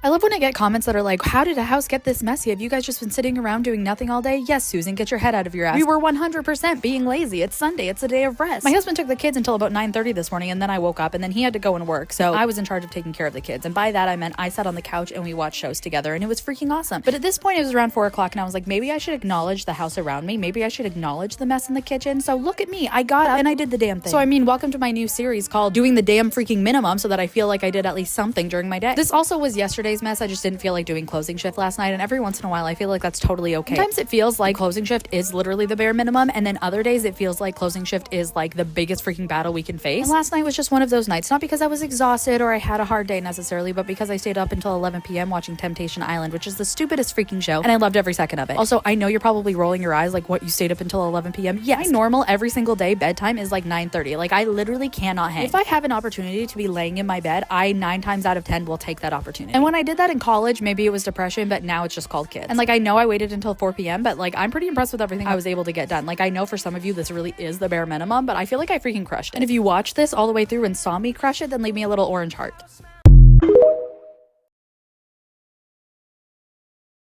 I love when I get comments that are like, how did a house get this messy? Have you guys just been sitting around doing nothing all day? Yes, Susan, get your head out of your ass. We were 100% being lazy. It's Sunday. It's a day of rest. My husband took the kids until about 9:30 this morning, and then I woke up, and then he had to go and work. So I was in charge of taking care of the kids. And by that, I meant I sat on the couch and we watched shows together, and it was freaking awesome. But at this point, it was around 4 o'clock, and I was like, maybe I should acknowledge the house around me. Maybe I should acknowledge the mess in the kitchen. So look at me. I got up and I did the damn thing. So I mean, welcome to my new series called Doing the Damn Freaking Minimum, so that I feel like I did at least something during my day. This also was yesterday's mess. I just didn't feel like doing closing shift last night, and every once in a while I feel like that's totally okay. Sometimes it feels like closing shift is literally the bare minimum, and then other days it feels like closing shift is like the biggest freaking battle we can face. And last night was just one of those nights, not because I was exhausted or I had a hard day necessarily, but because I stayed up until 11 p.m. watching Temptation Island, which is the stupidest freaking show, and I loved every second of it. Also, I know you're probably rolling your eyes like, what, you stayed up until 11 p.m? Yes. My normal every single day bedtime is like 9:30. Like, I literally cannot hang. If I have an opportunity to be laying in my bed, I 9 times out of 10 will take that opportunity. And when I did that in college, maybe it was depression, but now it's just called kids. And like, I know I waited until 4 p.m, but like, I'm pretty impressed with everything I was able to get done. Like, I know for some of you this really is the bare minimum, but I feel like I freaking crushed it. And if you watched this all the way through and saw me crush it, then leave me a little orange heart.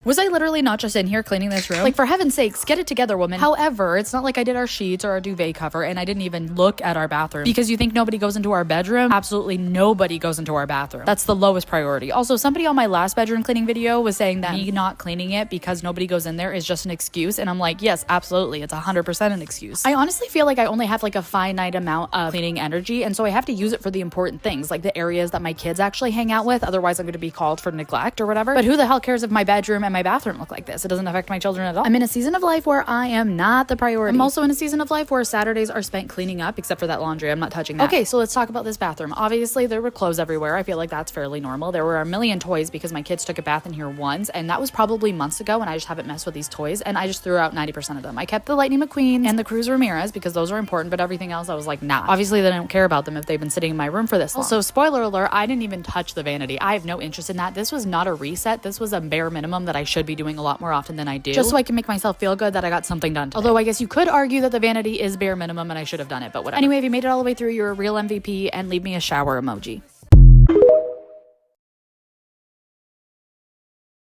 Was I literally not just in here cleaning this room? Like, for heaven's sakes, get it together, woman. However, it's not like I did our sheets or our duvet cover, and I didn't even look at our bathroom. Because you think nobody goes into our bedroom? Absolutely nobody goes into our bathroom. That's the lowest priority. Also, somebody on my last bedroom cleaning video was saying that me not cleaning it because nobody goes in there is just an excuse, and I'm like, yes, absolutely. It's 100% an excuse. I honestly feel like I only have like a finite amount of cleaning energy, and so I have to use it for the important things, like the areas that my kids actually hang out with. Otherwise, I'm going to be called for neglect or whatever. But who the hell cares if my bedroom and my bathroom look like this? It doesn't affect my children at all. I'm in a season of life where I am not the priority. I'm also in a season of life where Saturdays are spent cleaning up, except for that laundry. I'm not touching that. Okay, so let's talk about this bathroom. Obviously, there were clothes everywhere. I feel like that's fairly normal. There were a million toys because my kids took a bath in here once, and that was probably months ago, and I just haven't messed with these toys, and I just threw out 90% of them. I kept the Lightning McQueen and the Cruz Ramirez because those are important, but everything else I was like, nah. Obviously, they don't care about them if they've been sitting in my room for this long. Also, spoiler alert, I didn't even touch the vanity. I have no interest in that. This was not a reset. This was a bare minimum that I should be doing a lot more often than I do, just so I can make myself feel good that I got something done today. Although I guess you could argue that the vanity is bare minimum and I should have done it, but whatever. Anyway, if you made it all the way through, you're a real MVP, and leave me a shower emoji.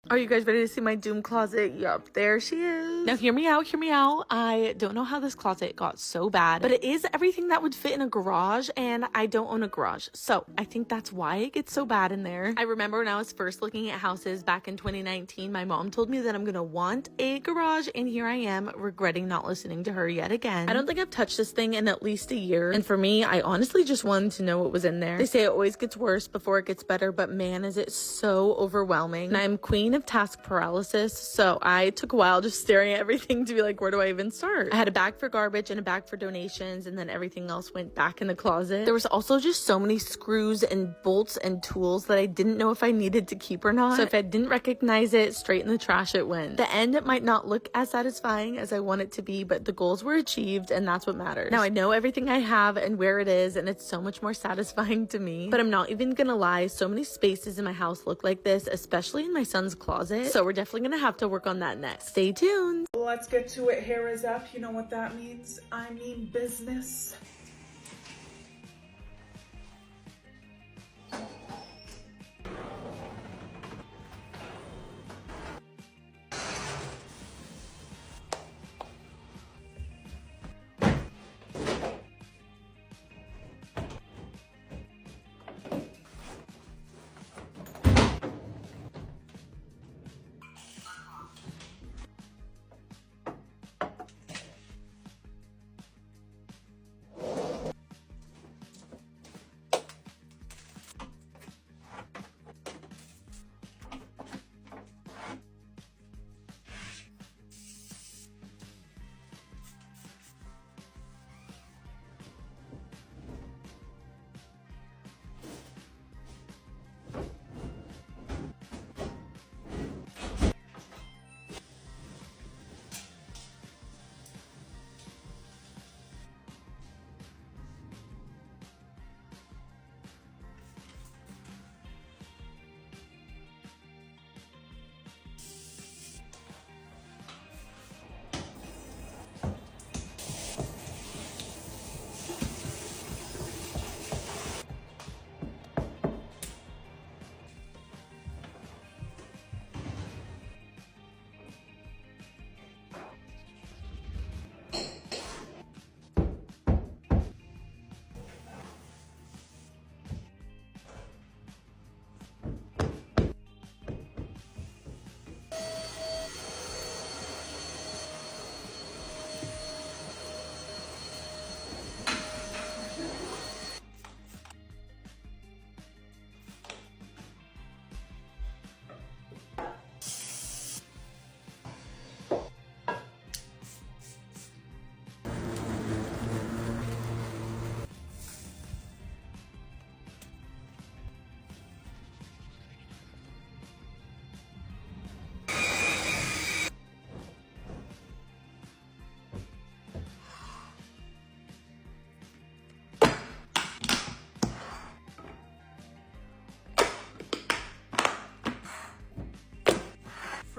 Are you guys ready to see my doom closet? Yup, there she is. Now hear me out, hear me out. I don't know how this closet got so bad, but it is everything that would fit in a garage, and I don't own a garage. So I think that's why it gets so bad in there. I remember when I was first looking at houses back in 2019, my mom told me that I'm gonna want a garage, and here I am regretting not listening to her yet again. I don't think I've touched this thing in at least a year, and for me, I honestly just wanted to know what was in there. They say it always gets worse before it gets better, but man, is it so overwhelming. And I'm queen of task paralysis, so I took a while just staring at everything to be like, where do I even start? I had a bag for garbage and a bag for donations, and then everything else went back in the closet. There was also just so many screws and bolts and tools that I didn't know if I needed to keep or not, so if I didn't recognize it, straight in the trash it went. The end, it might not look as satisfying as I want it to be, but the goals were achieved, and that's what matters. Now I know everything I have and where it is, and it's so much more satisfying to me, but I'm not even gonna lie, so many spaces in my house look like this, especially in my son's closet. So we're definitely gonna have to work on that next. Stay tuned. Let's get to it. Hair is up. You know what that means? I mean business.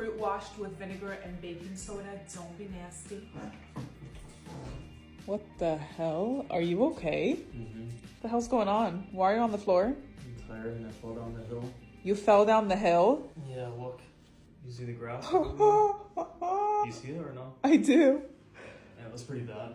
fruit washed with vinegar and baking soda. Don't be nasty. What the hell? Are you okay? What the hell's going on? Why are you on the floor? I'm tired and I fell down the hill. You fell down the hill? Yeah, look. You see the grass? Do you see it or no? I do. Yeah, it was pretty bad.